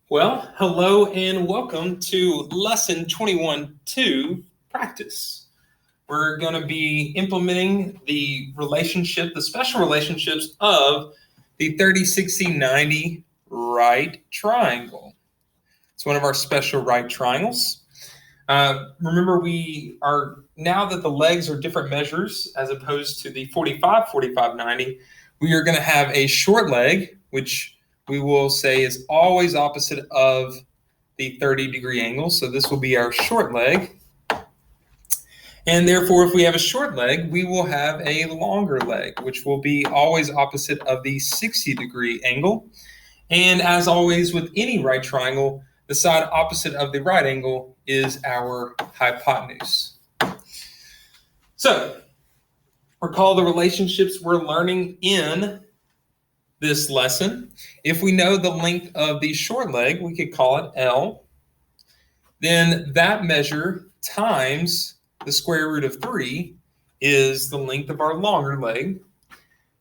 Well, hello and welcome to lesson 21-2 practice. We're going to be implementing the special relationships of the 30, 60, 90 right triangle. It's one of our special right triangles. Remember, now that the legs are different measures as opposed to the 45, 45, 90, we are going to have a short leg, which we will say is always opposite of the 30-degree angle. So this will be our short leg. And therefore, if we have a short leg, we will have a longer leg, which will be always opposite of the 60-degree angle. And as always with any right triangle, the side opposite of the right angle is our hypotenuse. So, recall the relationships we're learning in this lesson. If we know the length of the short leg, we could call it L. Then that measure times the square root of 3 is the length of our longer leg.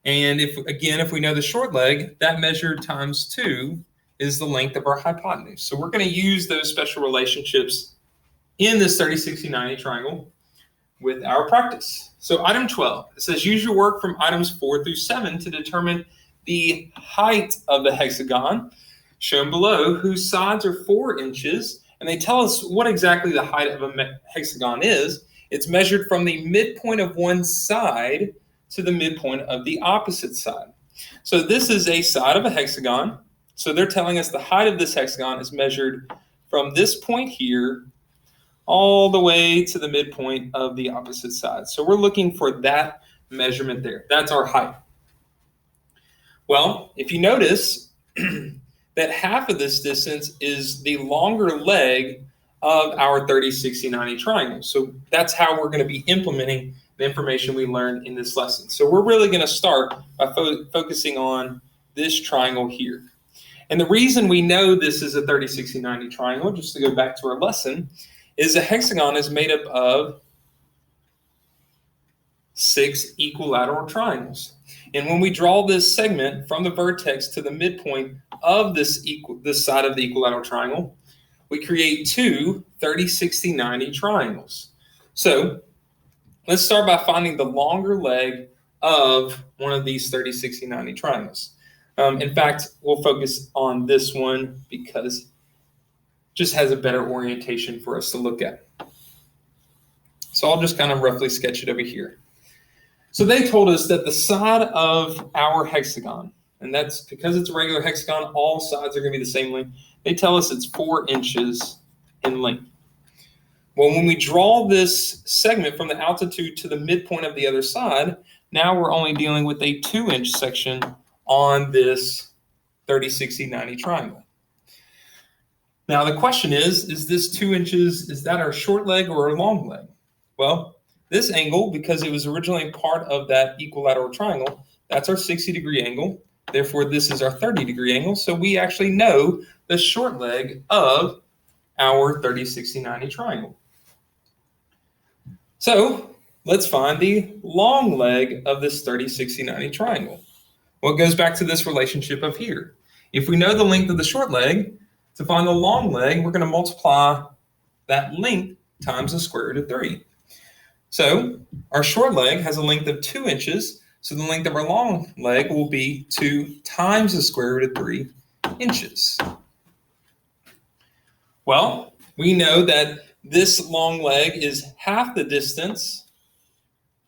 And if we know the short leg, that measure times 2 is the length of our hypotenuse. So we're going to use those special relationships in this 30, 60, 90 triangle with our practice. So item 12, it says use your work from items 4 through 7 to determine the height of the hexagon shown below, whose sides are 4 inches. And they tell us what exactly the height of a hexagon is. It's measured from the midpoint of one side to the midpoint of the opposite side. So this is a side of a hexagon. So they're telling us the height of this hexagon is measured from this point here all the way to the midpoint of the opposite side. So we're looking for that measurement there. That's our height. Well, if you notice that half of this distance is the longer leg of our 30, 60, 90 triangle. So that's how we're going to be implementing the information we learned in this lesson. So we're really going to start by focusing on this triangle here. And the reason we know this is a 30, 60, 90 triangle, just to go back to our lesson, is a hexagon is made up of 6 equilateral triangles. And when we draw this segment from the vertex to the midpoint of this side of the equilateral triangle, we create 2 30, 60, 90 triangles. So let's start by finding the longer leg of one of these 30, 60, 90 triangles. In fact, we'll focus on this one because it just has a better orientation for us to look at. So I'll just kind of roughly sketch it over here. So they told us that the side of our hexagon, and that's because it's a regular hexagon, all sides are going to be the same length. They tell us it's 4 inches in length. Well, when we draw this segment from the altitude to the midpoint of the other side, now we're only dealing with a 2-inch section on this 30, 60, 90 triangle. Now the question is this 2 inches, is that our short leg or our long leg? Well, this angle, because it was originally part of that equilateral triangle, that's our 60-degree angle. Therefore, this is our 30-degree angle. So we actually know the short leg of our 30, 60, 90 triangle. So let's find the long leg of this 30, 60, 90 triangle. Well, it goes back to this relationship of here. If we know the length of the short leg, to find the long leg, we're going to multiply that length times the square root of 3. So our short leg has a length of 2 inches, so the length of our long leg will be 2 times the square root of 3 inches. Well, we know that this long leg is half the distance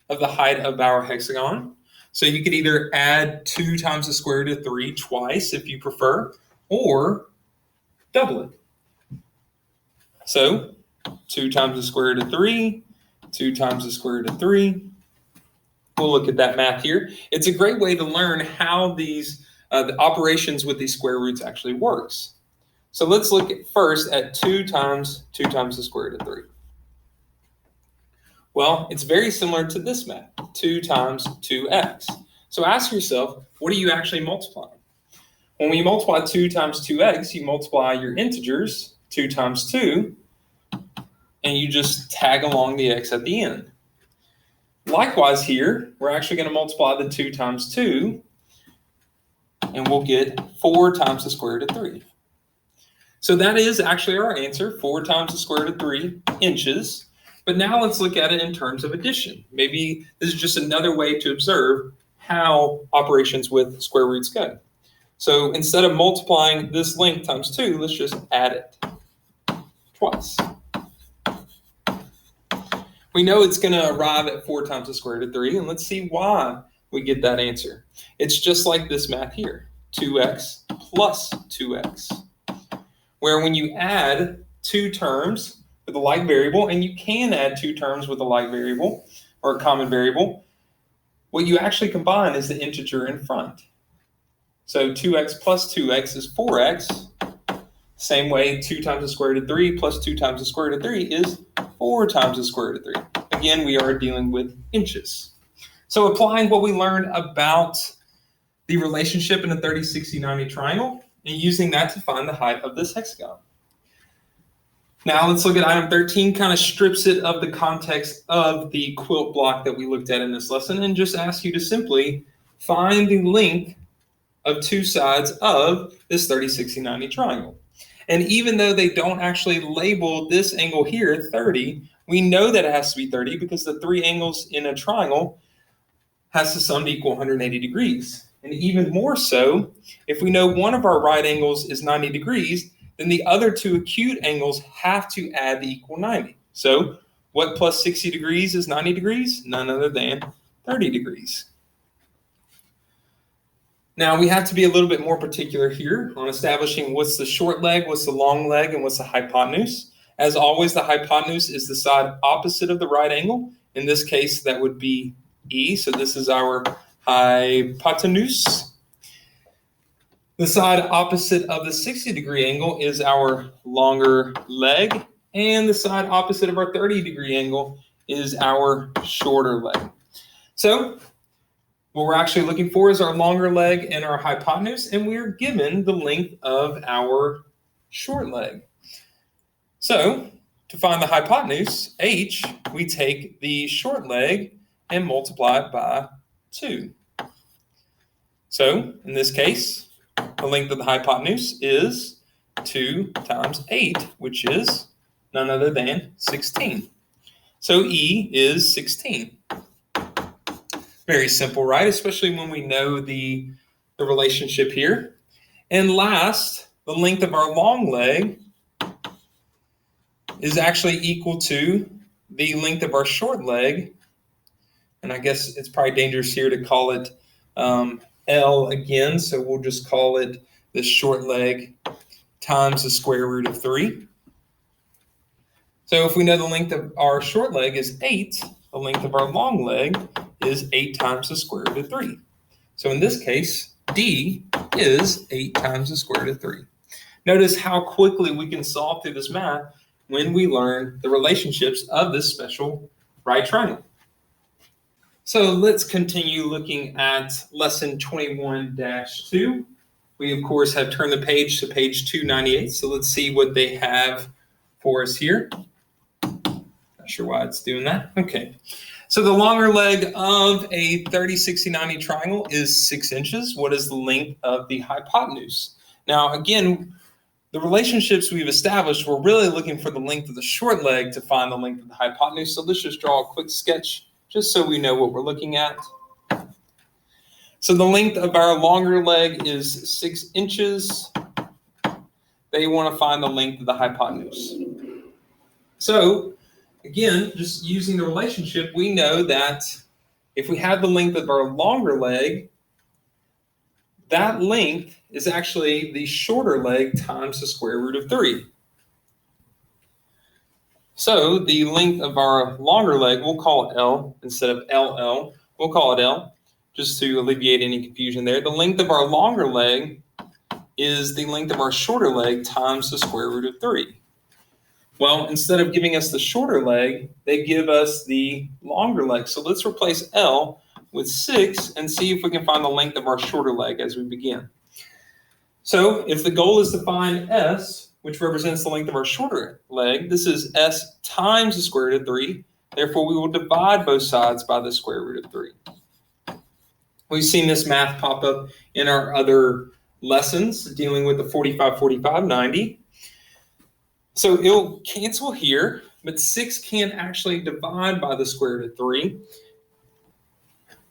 of the height of our hexagon. So you could either add 2 times the square root of 3 twice if you prefer, or double it. So 2 times the square root of 3, 2 times the square root of 3. We'll look at that math here. It's a great way to learn how these the operations with these square roots actually works. So let's look first at 2 times the square root of 3. Well, it's very similar to this math, 2 times 2x. So ask yourself, what are you actually multiplying? When we multiply 2 times 2x, you multiply your integers, 2 times 2, and you just tag along the x at the end. Likewise here, we're actually going to multiply the 2 times 2, and we'll get 4 times the square root of 3. So that is actually our answer, 4 times the square root of 3 inches. But now let's look at it in terms of addition. Maybe this is just another way to observe how operations with square roots go. So instead of multiplying this length times 2, let's just add it twice. We know it's going to arrive at 4 times the square root of 3, and let's see why we get that answer. It's just like this math here, 2x plus 2x, where when you add two terms with a like variable, and you can add two terms with a like variable or a common variable, what you actually combine is the integer in front. So 2x plus 2x is 4x. Same way, 2 times the square root of 3 plus 2 times the square root of 3 is 4 times the square root of 3. Again, we are dealing with inches. So applying what we learned about the relationship in a 30, 60, 90 triangle and using that to find the height of this hexagon. Now let's look at item 13, kind of strips it of the context of the quilt block that we looked at in this lesson and just asks you to simply find the length of two sides of this 30, 60, 90 triangle. And even though they don't actually label this angle here 30, we know that it has to be 30 because the three angles in a triangle has to sum to equal 180 degrees. And even more so, if we know one of our right angles is 90 degrees, then the other two acute angles have to add the equal 90. So what plus 60 degrees is 90 degrees? None other than 30 degrees. Now we have to be a little bit more particular here on establishing what's the short leg, what's the long leg, and what's the hypotenuse. As always, the hypotenuse is the side opposite of the right angle. In this case, that would be E. So this is our hypotenuse. The side opposite of the 60-degree angle is our longer leg, and the side opposite of our 30-degree angle is our shorter leg. So what we're actually looking for is our longer leg and our hypotenuse, and we're given the length of our short leg. So to find the hypotenuse, h, we take the short leg and multiply it by 2. So in this case, the length of the hypotenuse is 2 times 8, which is none other than 16. So E is 16. Very simple, right? Especially when we know the relationship here. And last, the length of our long leg is actually equal to the length of our short leg. And I guess it's probably dangerous here to call it L again, so we'll just call it the short leg times the square root of 3. So if we know the length of our short leg is 8, the length of our long leg is 8 times the square root of 3. So in this case, D is 8 times the square root of 3. Notice how quickly we can solve through this math when we learn the relationships of this special right triangle. So let's continue looking at lesson 21-2. We, of course, have turned the page to page 298. So let's see what they have for us here. Not sure why it's doing that. Okay. So the longer leg of a 30, 60, 90 triangle is 6 inches. What is the length of the hypotenuse? Now, again, the relationships we've established, we're really looking for the length of the short leg to find the length of the hypotenuse. So let's just draw a quick sketch just so we know what we're looking at. So the length of our longer leg is 6 inches. They want to find the length of the hypotenuse. So again, just using the relationship, we know that if we have the length of our longer leg, that length is actually the shorter leg times the square root of 3. So the length of our longer leg, we'll call it L instead of LL. We'll call it L just to alleviate any confusion there. The length of our longer leg is the length of our shorter leg times the square root of 3. Well, instead of giving us the shorter leg, they give us the longer leg. So let's replace L with 6 and see if we can find the length of our shorter leg as we begin. So if the goal is to find S, which represents the length of our shorter leg, this is S times the square root of 3. Therefore, we will divide both sides by the square root of 3. We've seen this math pop up in our other lessons dealing with the 45, 45, 90. So it'll cancel here, but 6 can't actually divide by the square root of 3.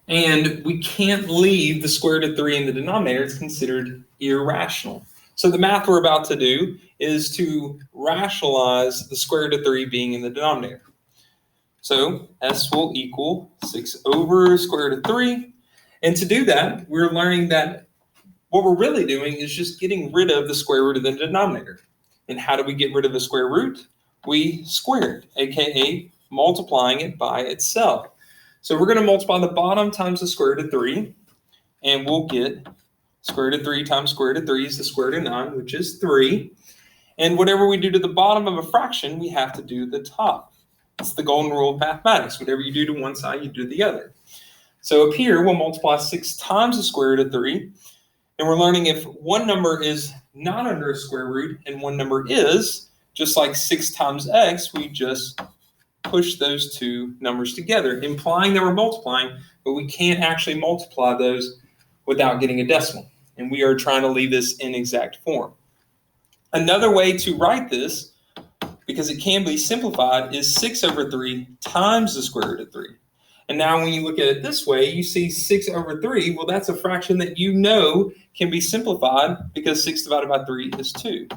And we can't leave the square root of 3 in the denominator. It's considered irrational. So the math we're about to do is to rationalize the square root of 3 being in the denominator. So S will equal 6 over square root of 3. And to do that, we're learning that what we're really doing is just getting rid of the square root of the denominator. And how do we get rid of the square root? We square it, aka multiplying it by itself. So we're going to multiply the bottom times the square root of 3, and we'll get square root of 3 times square root of 3 is the square root of 9, which is 3. And whatever we do to the bottom of a fraction, we have to do the top. It's the golden rule of mathematics. Whatever you do to one side, you do the other. So up here, we'll multiply 6 times the square root of 3. And we're learning if one number is not under a square root and one number is, just like 6 times x, we just push those two numbers together, implying that we're multiplying, but we can't actually multiply those without getting a decimal. And we are trying to leave this in exact form. Another way to write this, because it can be simplified, is 6 over 3 times the square root of 3. And now when you look at it this way, you see 6 over 3. Well, that's a fraction that you know can be simplified because 6 divided by 3 is 2.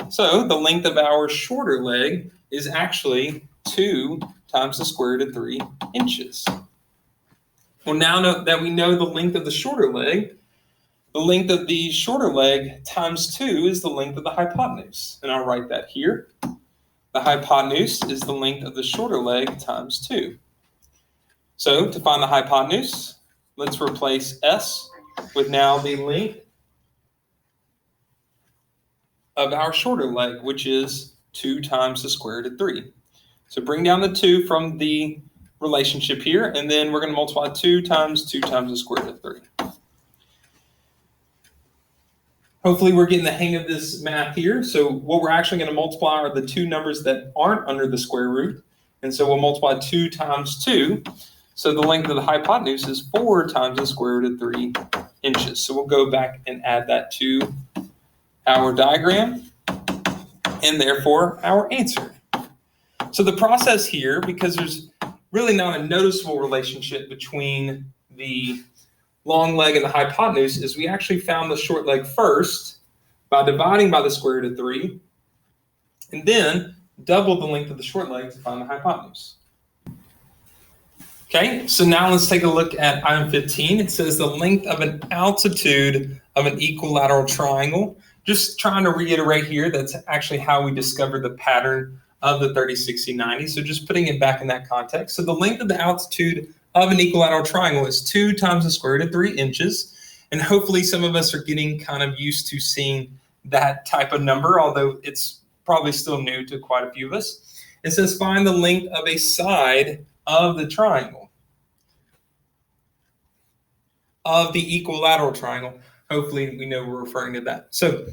So the length of our shorter leg is actually 2 times the square root of 3 inches. Well, now that we know the length of the shorter leg, the length of the shorter leg times 2 is the length of the hypotenuse. And I'll write that here. The hypotenuse is the length of the shorter leg times 2. So to find the hypotenuse, let's replace S with now the length of our shorter leg, which is 2 times the square root of 3. So bring down the 2 from the relationship here, and then we're going to multiply 2 times the square root of 3. Hopefully we're getting the hang of this math here. So what we're actually going to multiply are the two numbers that aren't under the square root. And so we'll multiply 2 times 2. So the length of the hypotenuse is 4 times the square root of 3 inches. So we'll go back and add that to our diagram, and therefore our answer. So the process here, because there's really not a noticeable relationship between the long leg and the hypotenuse, is we actually found the short leg first by dividing by the square root of 3, and then doubled the length of the short leg to find the hypotenuse. Okay, so now let's take a look at item 15. It says the length of an altitude of an equilateral triangle. Just trying to reiterate here, that's actually how we discovered the pattern of the 30, 60, 90. So just putting it back in that context. So the length of the altitude of an equilateral triangle is 2 times the square root of 3 inches. And hopefully some of us are getting kind of used to seeing that type of number, although it's probably still new to quite a few of us. It says find the length of a side of the triangle, of the equilateral triangle. Hopefully we know we're referring to that. So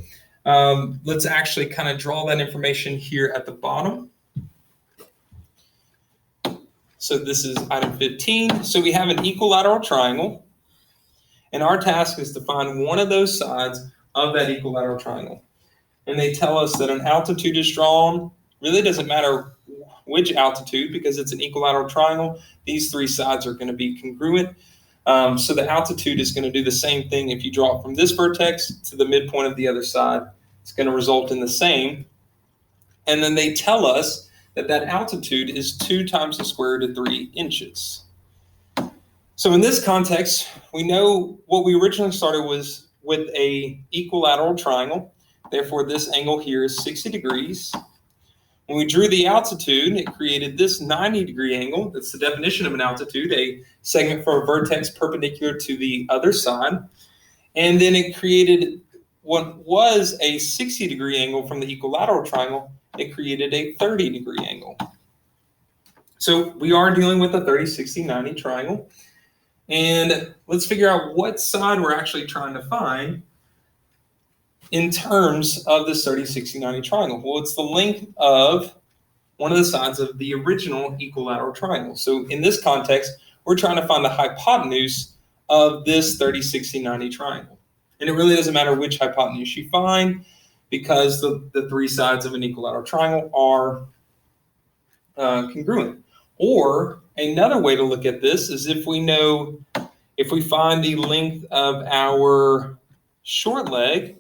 let's actually kind of draw that information here at the bottom. So this is item 15. So we have an equilateral triangle, and our task is to find one of those sides of that equilateral triangle. And they tell us that an altitude is drawn. Really doesn't matter which altitude, because it's an equilateral triangle. These three sides are going to be congruent. So the altitude is going to do the same thing. If you draw it from this vertex to the midpoint of the other side, it's going to result in the same. And then they tell us that that altitude is 2 times the square root of 3 inches. So in this context, we know what we originally started was with a equilateral triangle. Therefore, this angle here is 60 degrees. When we drew the altitude, it created this 90-degree angle. That's the definition of an altitude, a segment from a vertex perpendicular to the other side. And then it created what was a 60-degree angle from the equilateral triangle. It created a 30-degree angle. So we are dealing with a 30, 60, 90 triangle. And let's figure out what side we're actually trying to find in terms of this 30, 60, 90 triangle. Well, it's the length of one of the sides of the original equilateral triangle. So in this context, we're trying to find the hypotenuse of this 30, 60, 90 triangle. And it really doesn't matter which hypotenuse you find. because the three sides of an equilateral triangle are congruent. Or another way to look at this is if we find the length of our short leg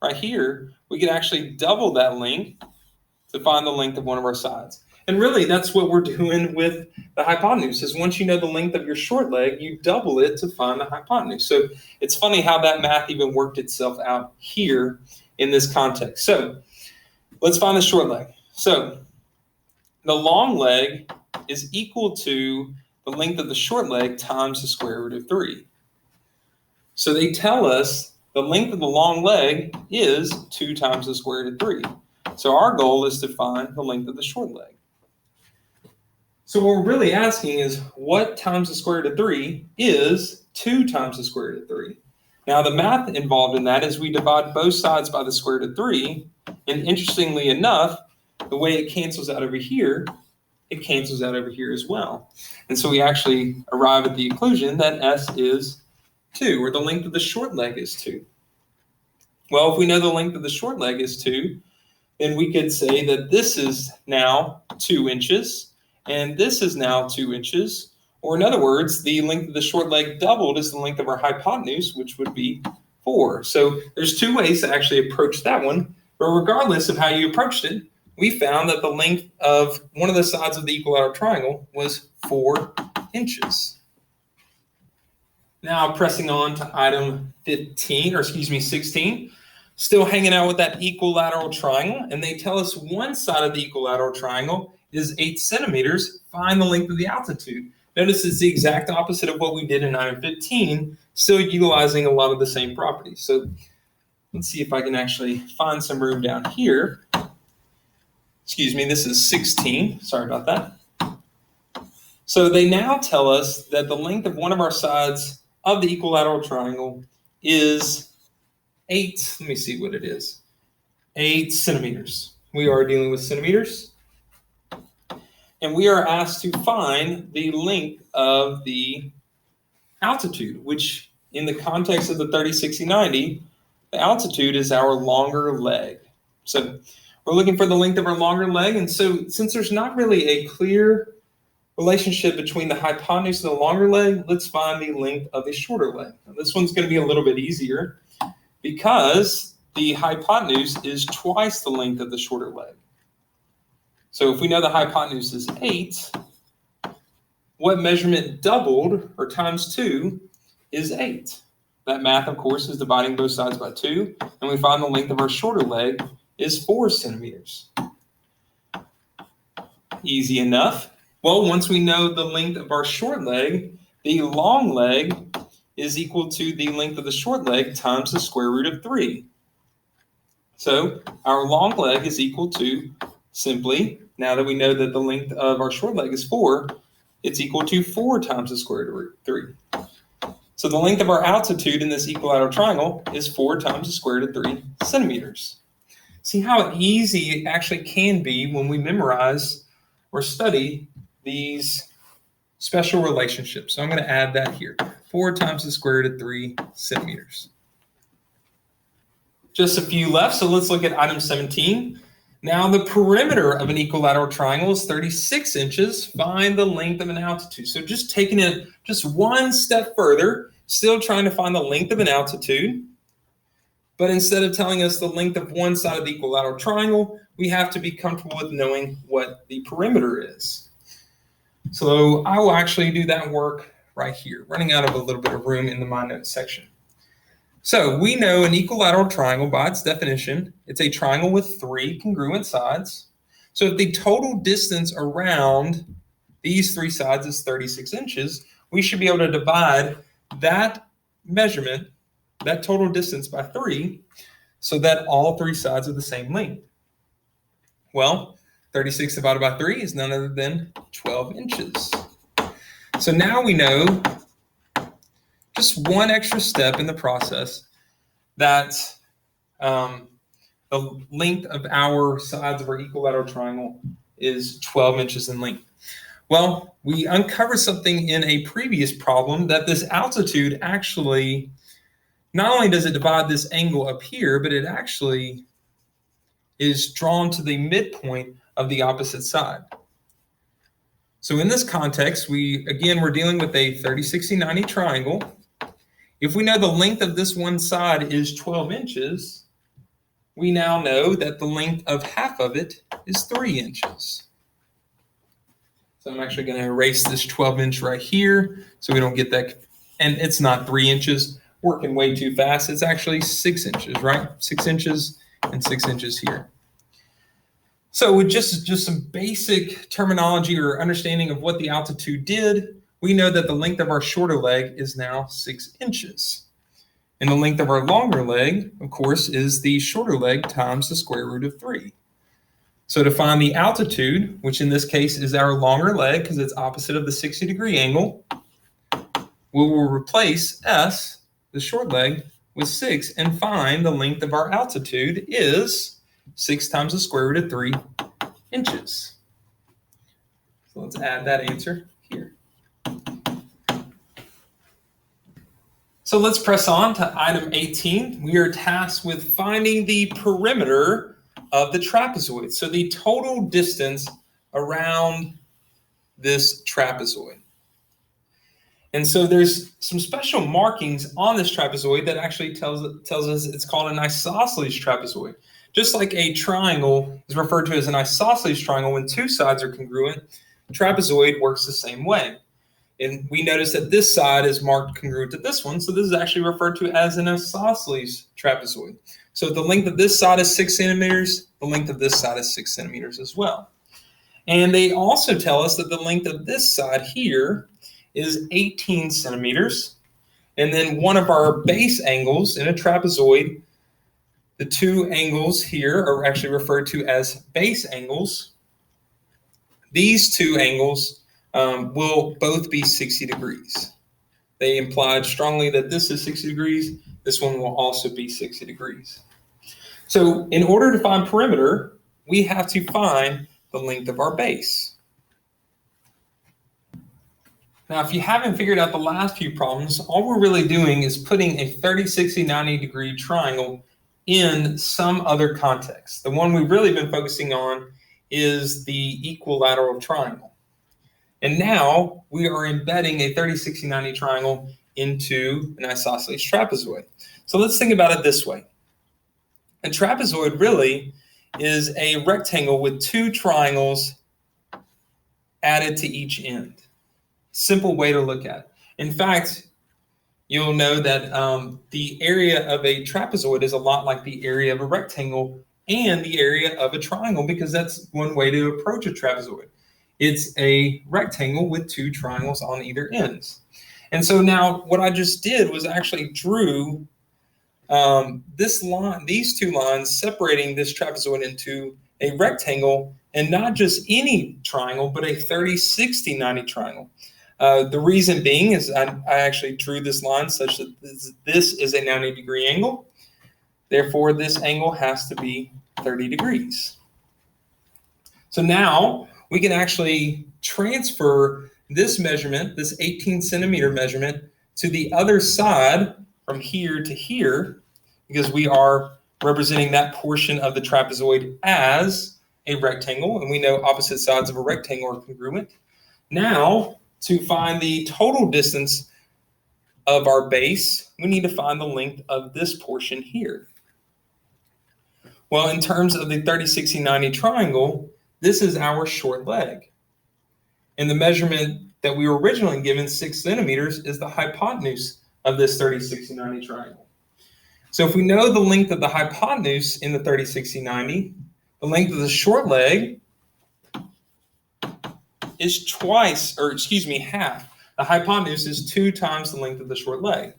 right here, we can actually double that length to find the length of one of our sides. And really, that's what we're doing with the hypotenuse, is once you know the length of your short leg, you double it to find the hypotenuse. So it's funny how that math even worked itself out here in this context. So let's find the short leg. So the long leg is equal to the length of the short leg times the square root of 3. So they tell us the length of the long leg is 2 times the square root of 3. So our goal is to find the length of the short leg. So what we're really asking is, what times the square root of 3 is 2 times the square root of 3? Now, the math involved in that is we divide both sides by the square root of 3. And interestingly enough, the way it cancels out over here, it cancels out over here as well. And so we actually arrive at the conclusion that S is 2, or the length of the short leg is 2. Well, if we know the length of the short leg is 2, then we could say that this is now 2 inches. And this is now 2 inches, or in other words, the length of the short leg doubled is the length of our hypotenuse, which would be 4. So there's 2 ways to actually approach that one, but regardless of how you approached it, we found that the length of one of the sides of the equilateral triangle was 4 inches. Now pressing on to item 16, still hanging out with that equilateral triangle, and they tell us one side of the equilateral triangle is 8 centimeters, find the length of the altitude. Notice it's the exact opposite of what we did in item 15, still utilizing a lot of the same properties. So let's see if I can actually find some room down here. Excuse me, this is 16, sorry about that. So they now tell us that the length of one of our sides of the equilateral triangle is 8, let me see what it is, 8 centimeters. We are dealing with centimeters. And we are asked to find the length of the altitude, which in the context of the 30, 60, 90, the altitude is our longer leg. So we're looking for the length of our longer leg. And so since there's not really a clear relationship between the hypotenuse and the longer leg, let's find the length of the shorter leg. Now, this one's going to be a little bit easier because the hypotenuse is twice the length of the shorter leg. So if we know the hypotenuse is 8, what measurement doubled, or times 2, is 8. That math, of course, is dividing both sides by 2, and we find the length of our shorter leg is 4 centimeters. Easy enough. Well, once we know the length of our short leg, the long leg is equal to the length of the short leg times the square root of 3. So our long leg is equal to, simply, now that we know that the length of our short leg is 4, it's equal to 4 times the square root of 3. So the length of our altitude in this equilateral triangle is 4 times the square root of 3 centimeters. See how easy it actually can be when we memorize or study these special relationships. So I'm going to add that here. 4 times the square root of 3 centimeters. Just a few left, so let's look at item 17. Now the perimeter of an equilateral triangle is 36 inches. Find the length of an altitude. So just taking it just one step further, still trying to find the length of an altitude. But instead of telling us the length of one side of the equilateral triangle, we have to be comfortable with knowing what the perimeter is. So I will actually do that work right here, running out of a little bit of room in the My Notes section. So we know an equilateral triangle, by its definition, it's a triangle with 3 congruent sides. So if the total distance around these 3 sides is 36 inches, we should be able to divide that measurement, that total distance, by 3, so that all 3 sides are the same length. Well, 36 divided by 3 is none other than 12 inches. So now we know, just one extra step in the process, that the length of our sides of our equilateral triangle is 12 inches in length. Well, we uncovered something in a previous problem, that this altitude actually not only does it divide this angle up here, but it actually is drawn to the midpoint of the opposite side. So in this context, we're dealing with a 30, 60, 90 triangle. If we know the length of this one side is 12 inches, we now know that the length of half of it is 3 inches. So I'm actually going to erase this 12-inch right here so we don't get that. And it's not 3 inches, working way too fast. It's actually 6 inches, right? 6 inches and 6 inches here. So with just some basic terminology or understanding of what the altitude did, we know that the length of our shorter leg is now 6 inches. And the length of our longer leg, of course, is the shorter leg times the square root of 3. So to find the altitude, which in this case is our longer leg because it's opposite of the 60-degree angle, we will replace S, the short leg, with 6 and find the length of our altitude is 6 times the square root of 3 inches. So let's add that answer here. So let's press on to item 18. We are tasked with finding the perimeter of the trapezoid. So the total distance around this trapezoid. And so there's some special markings on this trapezoid that actually tells us it's called an isosceles trapezoid. Just like a triangle is referred to as an isosceles triangle when two sides are congruent, trapezoid works the same way. And we notice that this side is marked congruent to this one, so this is actually referred to as an isosceles trapezoid. So the length of this side is 6 centimeters, the length of this side is 6 centimeters as well. And they also tell us that the length of this side here is 18 centimeters. And then one of our base angles in a trapezoid, the two angles here are actually referred to as base angles. These two angles will both be 60 degrees. They implied strongly that this is 60 degrees. This one will also be 60 degrees. So in order to find perimeter, we have to find the length of our base. Now, if you haven't figured out the last few problems, all we're really doing is putting a 30, 60, 90 degree triangle in some other context. The one we've really been focusing on is the equilateral triangle. And now we are embedding a 30, 60, 90 triangle into an isosceles trapezoid. So let's think about it this way. A trapezoid really is a rectangle with two triangles added to each end. Simple way to look at it. In fact, you'll know that the area of a trapezoid is a lot like the area of a rectangle and the area of a triangle, because that's one way to approach a trapezoid. It's a rectangle with two triangles on either ends. And so now what I just did was actually drew this line, these two lines separating this trapezoid into a rectangle, and not just any triangle, but a 30, 60, 90 triangle. The reason being is I actually drew this line such that this is a 90 degree angle. Therefore, this angle has to be 30 degrees. So now we can actually transfer this measurement, this 18 centimeter measurement, to the other side from here to here, because we are representing that portion of the trapezoid as a rectangle, and we know opposite sides of a rectangle are congruent. Now, to find the total distance of our base, we need to find the length of this portion here. Well, in terms of the 30, 60, 90 triangle, this is our short leg. And the measurement that we were originally given, 6 centimeters, is the hypotenuse of this 30, 60, 90 triangle. So if we know the length of the hypotenuse in the 30, 60, 90, the length of the short leg is half. The hypotenuse is 2 times the length of the short leg.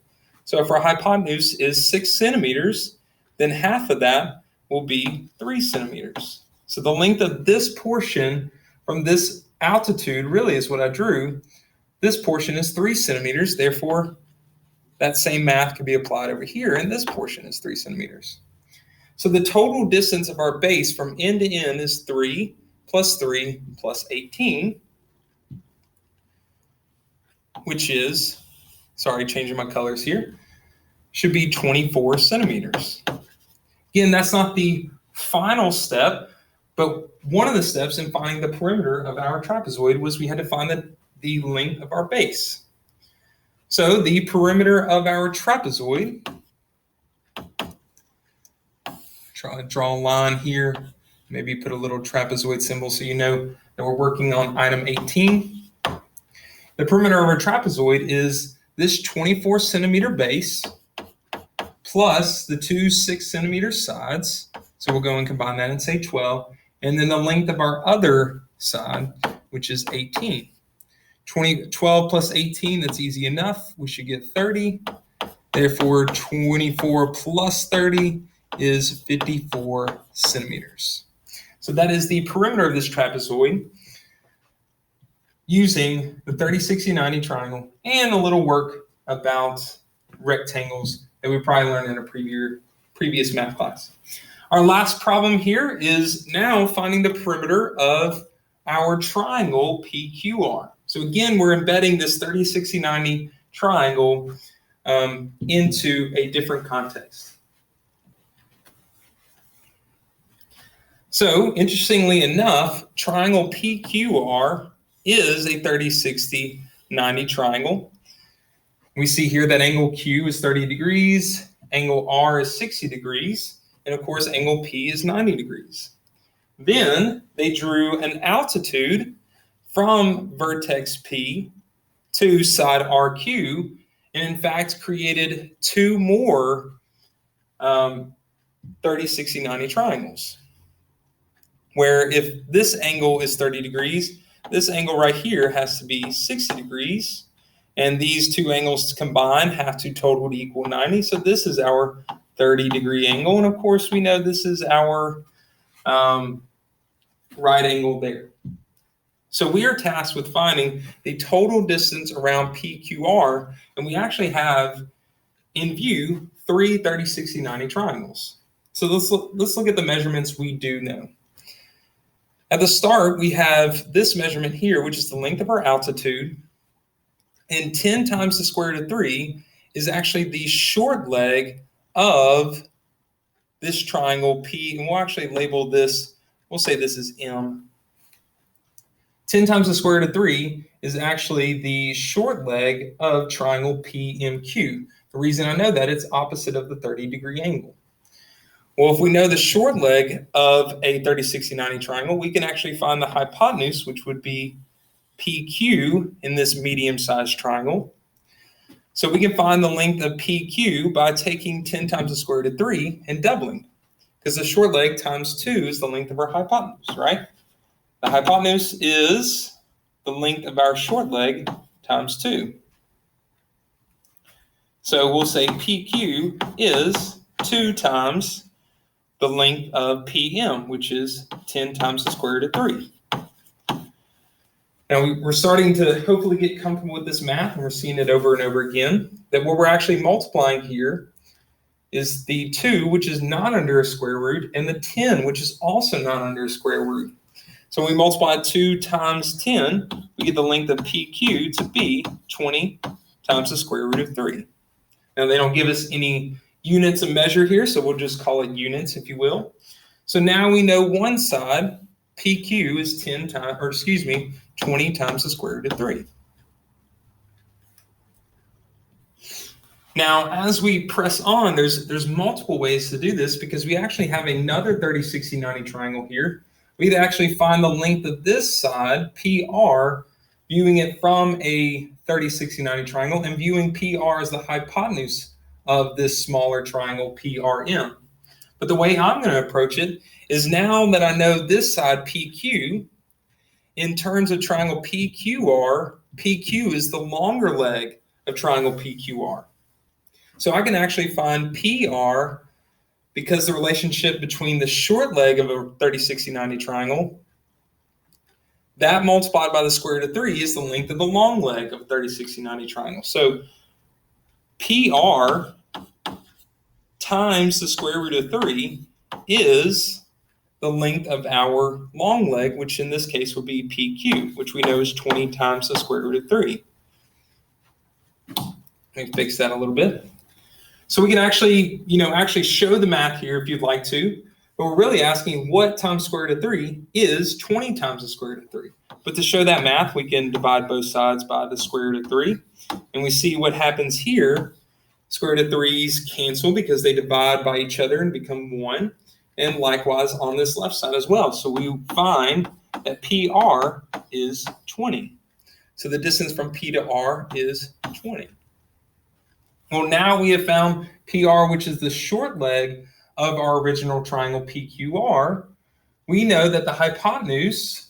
So if our hypotenuse is 6 centimeters, then half of that will be 3 centimeters. So the length of this portion from this altitude really is what I drew. This portion is 3 centimeters. Therefore, that same math can be applied over here, and this portion is 3 centimeters. So the total distance of our base from end to end is 3 plus 3 plus 18, which is, sorry, changing my colors here, should be 24 centimeters. Again, that's not the final step, but one of the steps in finding the perimeter of our trapezoid was we had to find the length of our base. So the perimeter of our trapezoid, try to draw a line here, maybe put a little trapezoid symbol so you know that we're working on item 18. The perimeter of our trapezoid is this 24 centimeter base plus the two 6 centimeter sides. So we'll go and combine that and say 12. And then the length of our other side, which is 18. 12 plus 18, that's easy enough. We should get 30. Therefore, 24 plus 30 is 54 centimeters. So that is the perimeter of this trapezoid using the 30, 60, 90 triangle and a little work about rectangles that we probably learned in a previous math class. Our last problem here is now finding the perimeter of our triangle PQR. So again, we're embedding this 30, 60, 90 triangle into a different context. So interestingly enough, triangle PQR is a 30, 60, 90 triangle. We see here that angle Q is 30 degrees, angle R is 60 degrees, and of course angle P is 90 degrees. Then they drew an altitude from vertex P to side RQ, and in fact created two more 30, 60, 90 triangles. Where if this angle is 30 degrees, this angle right here has to be 60 degrees, and these two angles combined have to total to equal 90. So this is our 30-degree angle, and of course we know this is our right angle there. So we are tasked with finding the total distance around PQR, and we actually have in view three 30, 60, 90 triangles. So let's look at the measurements we do know. At the start, we have this measurement here, which is the length of our altitude, and 10 times the square root of 3 is actually the short leg of this triangle P, and we'll actually label this, we'll say this is M. 10 times the square root of 3 is actually the short leg of triangle PMQ. The reason I know that, it's opposite of the 30-degree angle. Well, if we know the short leg of a 30, 60, 90 triangle, we can actually find the hypotenuse, which would be PQ in this medium-sized triangle. So we can find the length of PQ by taking 10 times the square root of 3 and doubling, because the short leg times 2 is the length of our hypotenuse, right? The hypotenuse is the length of our short leg times 2. So we'll say PQ is 2 times the length of PM, which is 10 times the square root of 3. Now we're starting to hopefully get comfortable with this math, and we're seeing it over and over again, that what we're actually multiplying here is the 2, which is not under a square root, and the 10, which is also not under a square root. So when we multiply 2 times 10, we get the length of PQ to be 20 times the square root of 3. Now they don't give us any units of measure here, so we'll just call it units, if you will. So now we know one side, PQ, is 20 times the square root of 3. Now, as we press on, there's multiple ways to do this, because we actually have another 30, 60, 90 triangle here. We'd actually find the length of this side, PR, viewing it from a 30, 60, 90 triangle, and viewing PR as the hypotenuse of this smaller triangle, PRM. But the way I'm going to approach it is, now that I know this side, PQ, in terms of triangle PQR, PQ is the longer leg of triangle PQR. So I can actually find PR, because the relationship between the short leg of a 30, 60, 90 triangle, that multiplied by the square root of 3 is the length of the long leg of a 30, 60, 90 triangle. So PR times the square root of 3 is the length of our long leg, which in this case would be PQ, which we know is 20 times the square root of 3. Let me fix that a little bit. So we can actually, actually show the math here if you'd like to, but we're really asking what times square root of 3 is 20 times the square root of 3. But to show that math, we can divide both sides by the square root of 3. And we see what happens here. Square root of 3's cancel because they divide by each other and become 1. And likewise on this left side as well. So we find that PR is 20. So the distance from P to R is 20. Well, now we have found PR, which is the short leg of our original triangle PQR. We know that the hypotenuse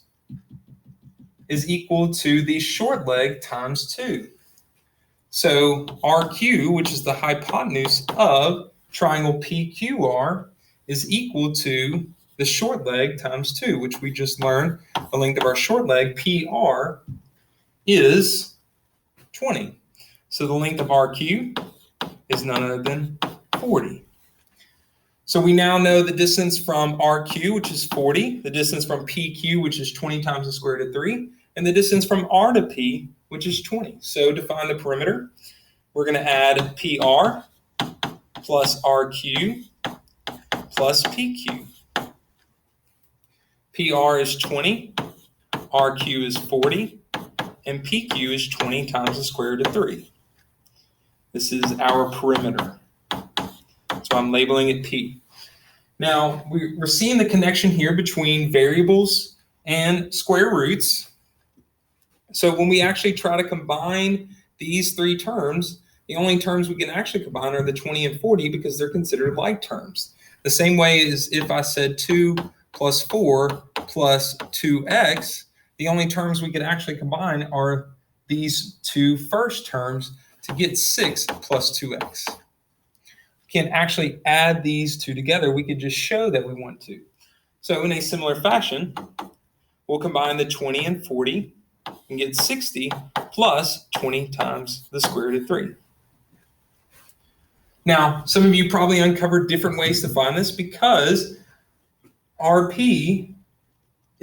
is equal to the short leg times 2. So RQ, which is the hypotenuse of triangle PQR, is equal to the short leg times 2, which we just learned the length of our short leg, PR, is 20. So the length of RQ is none other than 40. So we now know the distance from RQ, which is 40, the distance from PQ, which is 20 times the square root of 3, and the distance from R to P, which is 20. So to find the perimeter, we're going to add PR plus RQ plus PQ. PR is 20, RQ is 40, and PQ is 20 times the square root of 3. This is our perimeter. So I'm labeling it P. Now, we're seeing the connection here between variables and square roots. So when we actually try to combine these three terms, the only terms we can actually combine are the 20 and 40 because they're considered like terms. The same way as if I said 2 plus 4 plus 2x, the only terms we could actually combine are these two first terms to get 6 plus 2x. We can actually add these two together. We could just show that we want to. So in a similar fashion, we'll combine the 20 and 40 and get 60 plus 20 times the square root of 3. Now, some of you probably uncovered different ways to find this because RP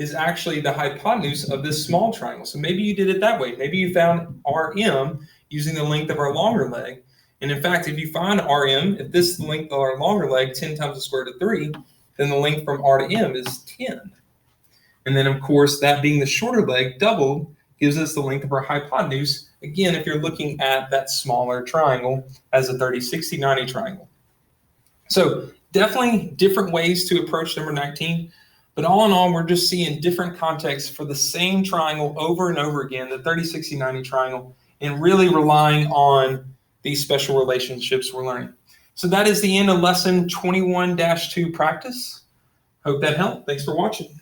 is actually the hypotenuse of this small triangle. So maybe you did it that way. Maybe you found RM using the length of our longer leg. And in fact, if you find RM, if this is the length of our longer leg, 10 times the square root of 3, then the length from R to M is 10. And then, of course, that being the shorter leg doubled gives us the length of our hypotenuse. Again, if you're looking at that smaller triangle as a 30, 60, 90 triangle. So definitely different ways to approach number 19. But all in all, we're just seeing different contexts for the same triangle over and over again, the 30, 60, 90 triangle, and really relying on these special relationships we're learning. So that is the end of lesson 21-2 practice. Hope that helped. Thanks for watching.